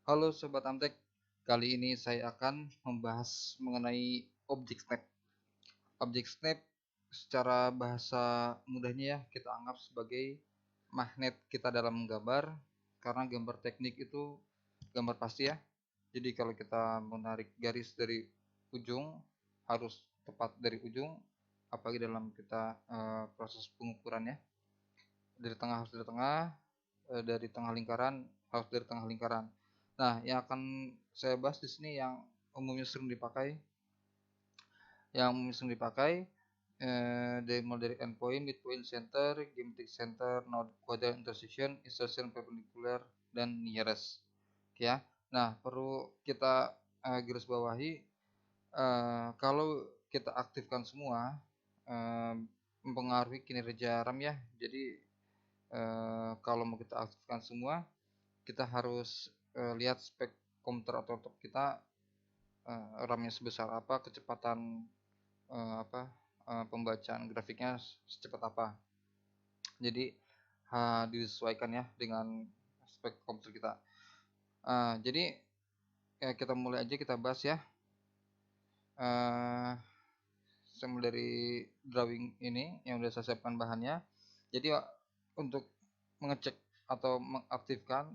Halo Sobat Amtek, kali ini saya akan membahas mengenai objek snap. Objek snap secara bahasa mudahnya ya kita anggap sebagai magnet kita dalam menggambar, karena gambar teknik itu gambar pasti ya. Jadi kalau kita menarik garis dari ujung harus tepat dari ujung, apalagi dalam kita proses pengukurannya. Dari tengah harus dari tengah, dari tengah lingkaran harus dari tengah lingkaran. Nah, yang akan saya bahas di sini yang umumnya sering dipakai, dari mulai dari endpoint, midpoint, center, geometric center, node, quadrant, intersection, insertion, perpendicular, dan nearest. Ya, nah perlu kita garis bawahi, kalau kita aktifkan semua, uh, mempengaruhi kinerja RAM ya. Jadi kalau mau kita aktifkan semua, kita harus lihat spek komputer atau laptop kita, RAM-nya sebesar apa, kecepatan pembacaan grafiknya secepat apa. Jadi disesuaikan ya dengan spek komputer kita. Jadi kita mulai aja, kita bahas ya. Saya mulai dari drawing ini yang sudah saya siapkan bahannya. Jadi untuk mengecek atau mengaktifkan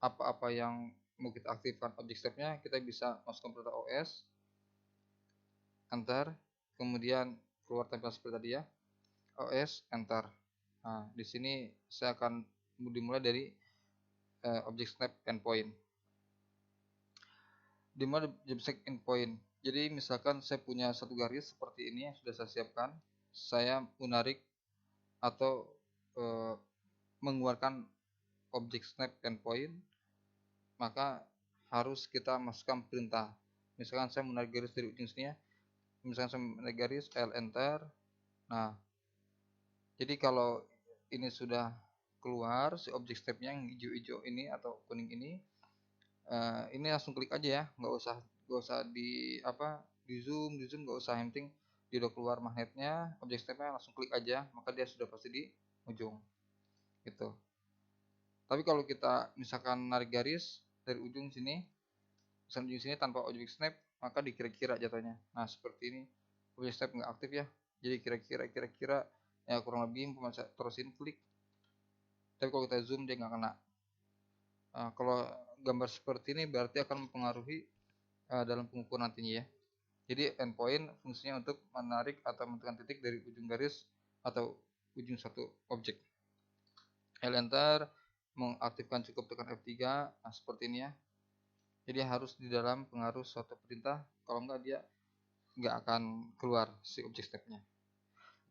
apa-apa yang mau kita aktifkan objek stepnya, kita bisa masukkan perintah OS, enter, kemudian keluar tempel seperti tadi ya, OS, enter. Nah, di sini saya akan dimulai dari objek snap endpoint. Dimulai dari objek endpoint. Jadi misalkan saya punya satu garis seperti ini yang sudah saya siapkan, saya menarik atau mengeluarkan objek snap endpoint, maka harus kita masukkan perintah. Misalkan saya menarik garis dari ujung sini ya, misalkan saya menarik garis, L enter. Nah, jadi kalau ini sudah keluar si objek stepnya yang hijau-hijau ini atau kuning ini langsung klik aja ya, nggak usah di zoom nggak usah, yang penting dia udah keluar magnetnya, objek stepnya langsung klik aja, maka dia sudah pasti di ujung gitu. Tapi kalau kita misalkan narik garis dari ujung sini, tanpa objek snap, maka dikira-kira jatuhnya. Nah seperti ini, objek snap nggak aktif ya, jadi kira-kira ya kurang lebih saya terusin klik. Tapi kalau kita zoom dia nggak kena. Kalau gambar seperti ini berarti akan mempengaruhi dalam pengukuran nantinya ya. Jadi endpoint fungsinya untuk menarik atau menentukan titik dari ujung garis atau ujung satu objek. L enter, mengaktifkan cukup tekan F3. Nah seperti ini ya. Jadi harus di dalam pengaruh suatu perintah, kalau enggak dia nggak akan keluar si objek stepnya.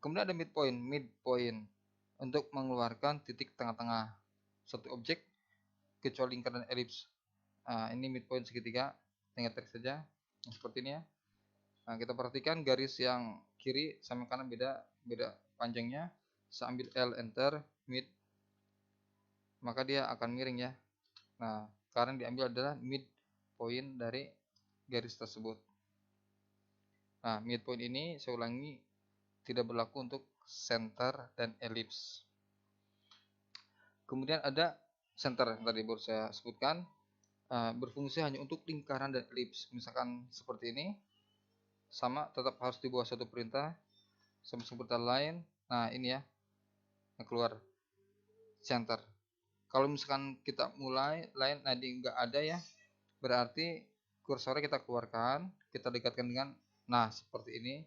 Kemudian ada midpoint untuk mengeluarkan titik tengah-tengah satu objek kecuali lingkaran elips. Nah, ini midpoint segitiga, tinggal tarik saja. Nah, seperti ini ya. Nah, kita perhatikan garis yang kiri sama kanan beda panjangnya. Saya ambil L enter mid, maka dia akan miring ya. Nah, karena diambil adalah midpoint dari garis tersebut. Nah, midpoint ini saya ulangi tidak berlaku untuk center dan elips. Kemudian ada center yang tadi baru saya sebutkan, berfungsi hanya untuk lingkaran dan elips. Misalkan seperti ini, sama tetap harus di bawah satu perintah, sama perintah lain. Nah ini ya yang keluar center. Kalau misalkan kita mulai lain, nah di nggak ada ya, berarti kursornya kita keluarkan, kita dekatkan dengan, nah seperti ini,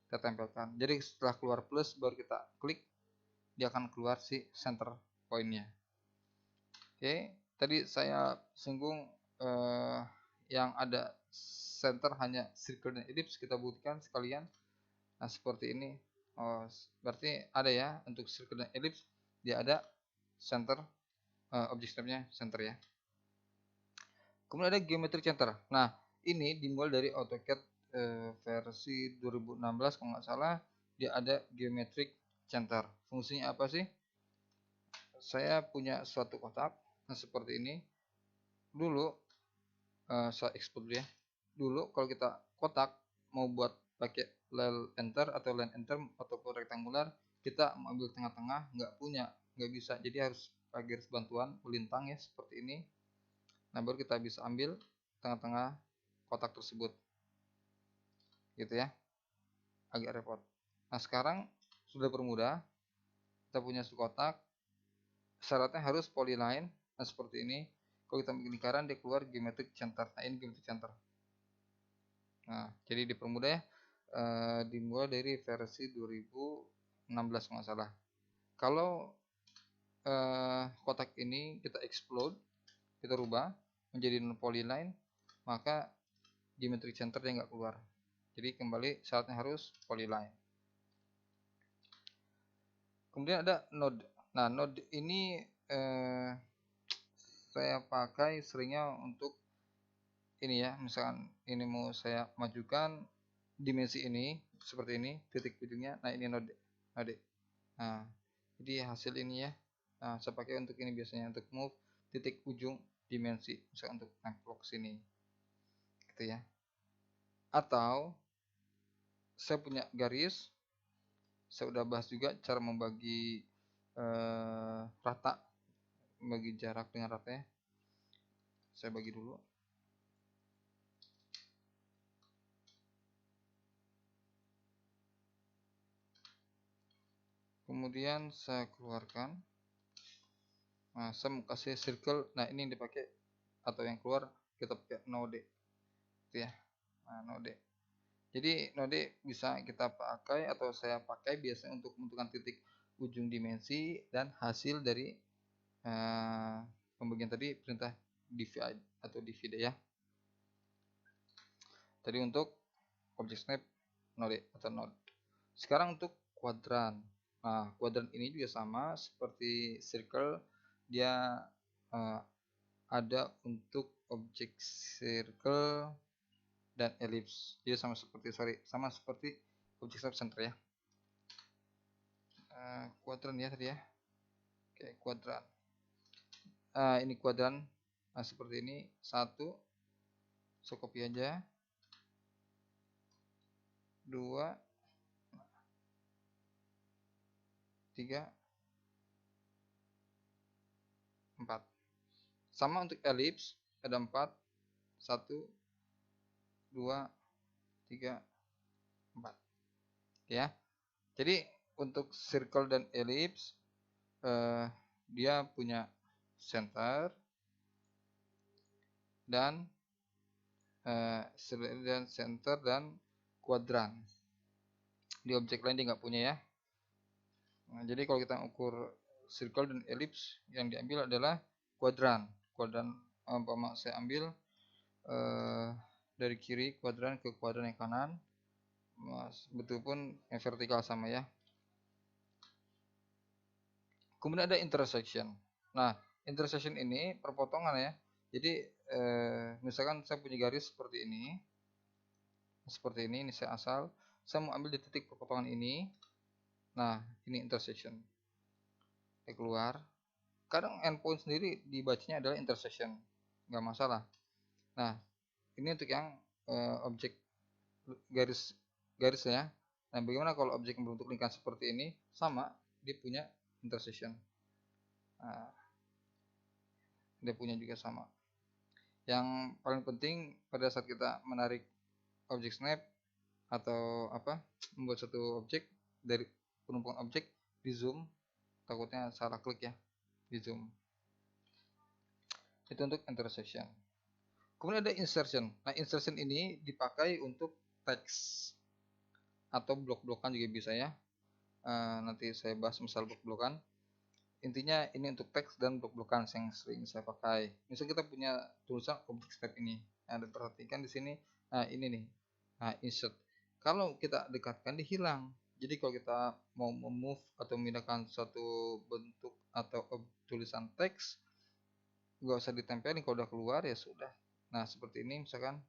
kita tempelkan. Jadi setelah keluar plus baru kita klik, dia akan keluar si center pointnya. Oke, tadi saya singgung yang ada center hanya circle dan ellipse, kita buktikan sekalian. Nah seperti ini. Berarti ada ya untuk circle dan ellipse, dia ada center, objek stepnya center ya. Kemudian ada geometric center. Nah ini dimulai dari AutoCAD versi 2016 kalau nggak salah, dia ada geometric center. Fungsinya apa sih? Saya punya suatu kotak, nah seperti ini. Dulu saya export dulu ya. Dulu kalau kita kotak mau buat pakai line enter ataupun rektangular, kita mengambil tengah-tengah nggak bisa, jadi harus pakai garis bantuan melintang ya seperti ini. Nah, baru kita bisa ambil tengah-tengah kotak tersebut. Gitu ya. Agak repot. Nah, sekarang sudah permudah. Kita punya satu kotak. Syaratnya harus polyline. Nah, seperti ini. Kalau kita bikin lingkaran, dia keluar geometric center. Nah, ini geometric center. Nah, jadi dipermudah ya. Dimulai dari versi 2016 kalau nggak salah. Kalau kotak ini kita explode, kita rubah menjadi non polyline, maka geometric center dia nggak keluar. Jadi kembali syaratnya harus polyline. Kemudian ada node. Nah, node ini saya pakai seringnya untuk ini ya, misalkan ini mau saya majukan dimensi ini seperti ini, titik ujungnya. Nah, ini node. Nah, jadi hasil ini ya. Nah, saya pakai untuk ini biasanya untuk move titik ujung dimensi, misalkan untuk nempel sini. Gitu ya. Atau saya punya garis. Saya udah bahas juga cara membagi rata, membagi jarak dengan rata ya. Saya bagi dulu. Kemudian saya keluarkan. Nah, saya mau kasih circle. Nah, ini yang dipakai atau yang keluar kita pakai node. Gitu ya. Nah, node. Jadi node bisa kita pakai atau saya pakai biasanya untuk menentukan titik ujung dimensi dan hasil dari pembagian tadi perintah divide atau divide ya. Tadi untuk object snap node atau node. Sekarang untuk kuadran. Nah, kuadran ini juga sama seperti circle, dia ada untuk objek circle dan ellipse. Jadi sama seperti objek snap center ya. Kuadran ya tadi ya. Oke, kuadran. Ini kuadran. Nah, seperti ini. Satu. So copy aja. 2. 3. 4. Sama untuk ellipse. Ada 4. 1. 2. 3. 4. Ya. Jadi untuk circle dan ellipse dia punya center dan center dan kuadran. Di objek lain dia nggak punya ya. Nah, jadi kalau kita ukur circle dan ellipse, yang diambil adalah kuadran. Kuadran saya ambil dari kiri kuadran ke kuadran yang kanan. Betul pun yang vertikal sama ya. Kemudian ada intersection. Nah, intersection ini perpotongan ya. Jadi misalkan saya punya garis seperti ini. Ini saya asal. Saya mau ambil di titik perpotongan ini. Nah, ini intersection. Saya keluar. Kadang endpoint sendiri dibacanya adalah intersection. Nggak masalah. Nah, ini untuk yang objek garisnya. Nah, bagaimana kalau objek yang berbentuk lingkaran seperti ini? Sama, dia punya intersection. Nah, dia punya juga sama. Yang paling penting pada saat kita menarik objek snap atau membuat satu objek dari penumpukan objek, di zoom, takutnya salah klik ya, di zoom. Itu untuk intersection. Kemudian ada insertion. Nah, insertion ini dipakai untuk teks atau blok-blokan juga bisa ya. Nanti saya bahas misal blok-blokan. Intinya ini untuk teks dan blok-blokan yang sering saya pakai. Misal kita punya tulisan objek step ini. Nah, perhatikan di sini. Nah, ini nih. Nah, insert. Kalau kita dekatkan dia hilang. Jadi kalau kita mau move atau memindahkan suatu bentuk atau tulisan teks, nggak usah ditempelin, kalau udah keluar ya sudah. Nah, seperti ini misalkan.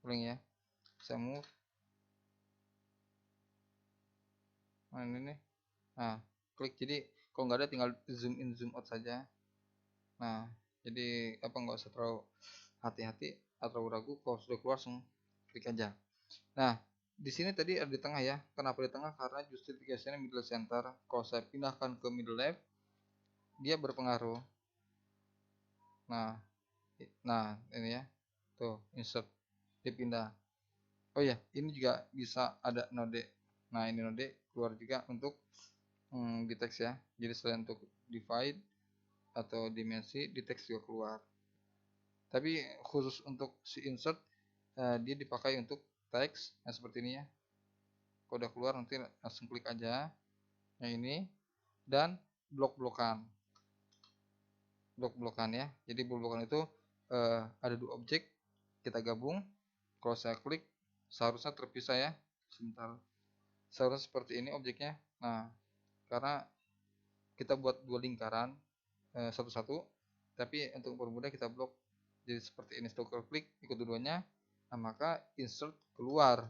Ulang ya. Saya move. Nah, ini nih. Nah, klik. Jadi kalau nggak ada tinggal zoom in zoom out saja. Nah, jadi nggak usah terlalu hati-hati atau ragu, kalau sudah keluar langsung klik aja. Nah, di sini tadi ada di tengah ya. Kenapa di tengah? Karena justification middle center. Kalau saya pindahkan ke middle left, dia berpengaruh. Nah, ini ya. Tuh, insert dipindah. Oh ya, ini juga bisa ada node. Nah, ini node keluar juga untuk di teks ya. Jadi selain untuk divide atau dimensi, di teks juga keluar. Tapi khusus untuk si insert, dia dipakai untuk teks seperti ini ya. Kalau udah keluar nanti langsung klik aja yang ini, dan blok-blokan ya. Jadi blok-blokan itu ada 2 objek, kita gabung. Kalau saya klik seharusnya terpisah ya. Sebentar, seharusnya seperti ini objeknya. Nah, karena kita buat 2 lingkaran satu-satu, tapi untuk mempermudah kita blok jadi seperti ini. Setelah klik ikut dua-duanya, nah maka insert keluar.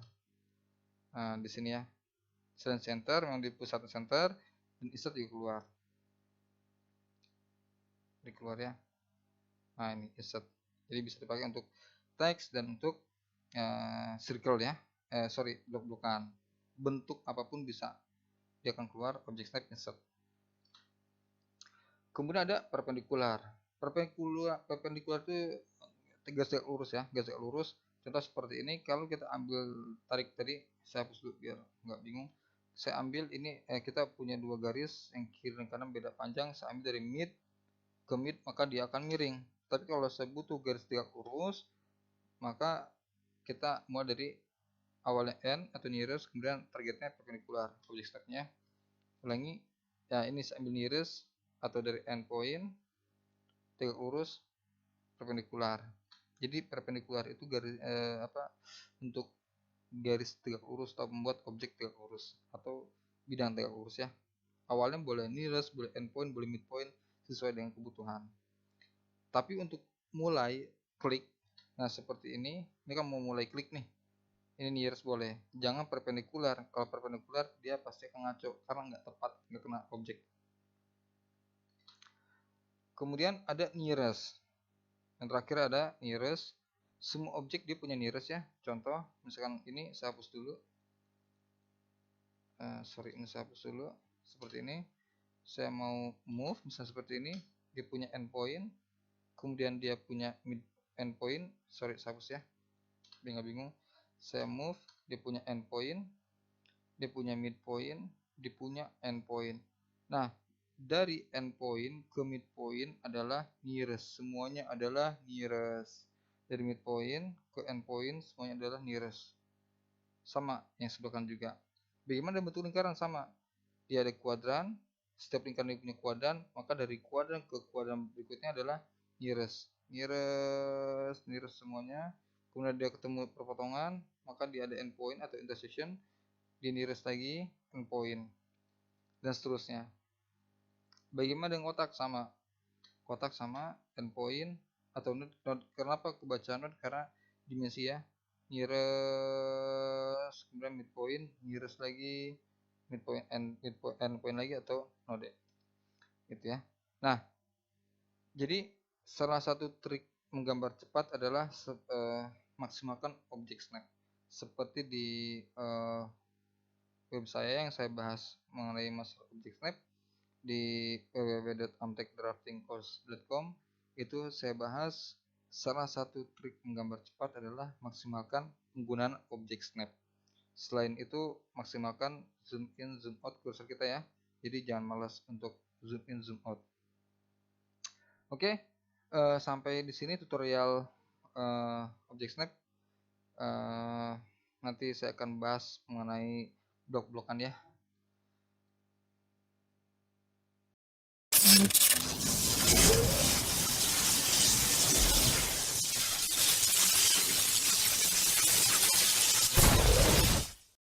Nah, di sini ya, selain center yang di pusat center, dan insert juga keluar. Ini keluar ya. Nah, ini insert. Jadi bisa dipakai untuk teks dan untuk circle ya. Blok-blokan. Bentuk apapun bisa. Dia akan keluar object snap insert. Kemudian ada perpendikular. Perpendikular itu garis lurus ya, garis lurus. Contoh seperti ini, kalau kita ambil tarik tadi, saya hapus dulu biar nggak bingung. Saya ambil ini, kita punya 2 garis yang kiri dan kanan beda panjang. Saya ambil dari mid ke mid, maka dia akan miring. Tapi kalau saya butuh garis tegak lurus, maka kita mulai dari awalnya n atau nearest, kemudian targetnya perpendikular object step-nya. Ulangi, ya ini saya ambil nearest atau dari endpoint tegak lurus perpendikular. Jadi perpendikular itu garis untuk garis tegak lurus atau membuat objek tegak lurus atau bidang tegak lurus ya. Awalnya boleh nearest, boleh endpoint, boleh midpoint sesuai dengan kebutuhan. Tapi untuk mulai klik, nah seperti ini kan mau mulai klik nih. Ini nearest boleh, jangan perpendikular. Kalau perpendikular dia pasti akan ngaco karena nggak tepat, nggak kena objek. Kemudian ada nearest. Yang terakhir ada nearest. Semua objek dia punya nearest ya. Contoh, misalkan ini saya hapus dulu. Ini saya hapus dulu. Seperti ini. Saya mau move, misalnya seperti ini. Dia punya endpoint. Kemudian dia punya mid endpoint. Saya hapus ya. Biar nggak bingung. Saya move, dia punya endpoint. Dia punya midpoint. Dia punya endpoint. Nah, dari endpoint ke midpoint adalah nearest. Semuanya adalah nearest. Dari midpoint ke endpoint semuanya adalah nearest. Sama yang sebelah kanan juga. Bagaimana bentuk lingkaran? Sama. Dia ada kuadran. Setiap lingkaran dia punya kuadran. Maka dari kuadran ke kuadran berikutnya adalah nearest. Nearest semuanya. Kemudian dia ketemu perpotongan. Maka dia ada endpoint atau intersection. Di nearest lagi endpoint. Dan seterusnya. Bagaimana dengan kotak? Sama. Kotak sama endpoint atau node. Kenapa kebaca node? Karena dimensi ya. Nearest, kemudian midpoint, nearest lagi, midpoint, endpoint lagi atau node. Gitu ya. Nah, jadi salah satu trik menggambar cepat adalah maksimalkan object snap. Seperti di web saya yang saya bahas mengenai masalah object snap di www.amtekdraftingcourse.com, itu saya bahas salah satu trik menggambar cepat adalah maksimalkan penggunaan objek snap. Selain itu maksimalkan zoom in zoom out kursor kita ya. Jadi jangan malas untuk zoom in zoom out. Oke, sampai di sini tutorial objek snap. Nanti saya akan bahas mengenai blok-blokan ya.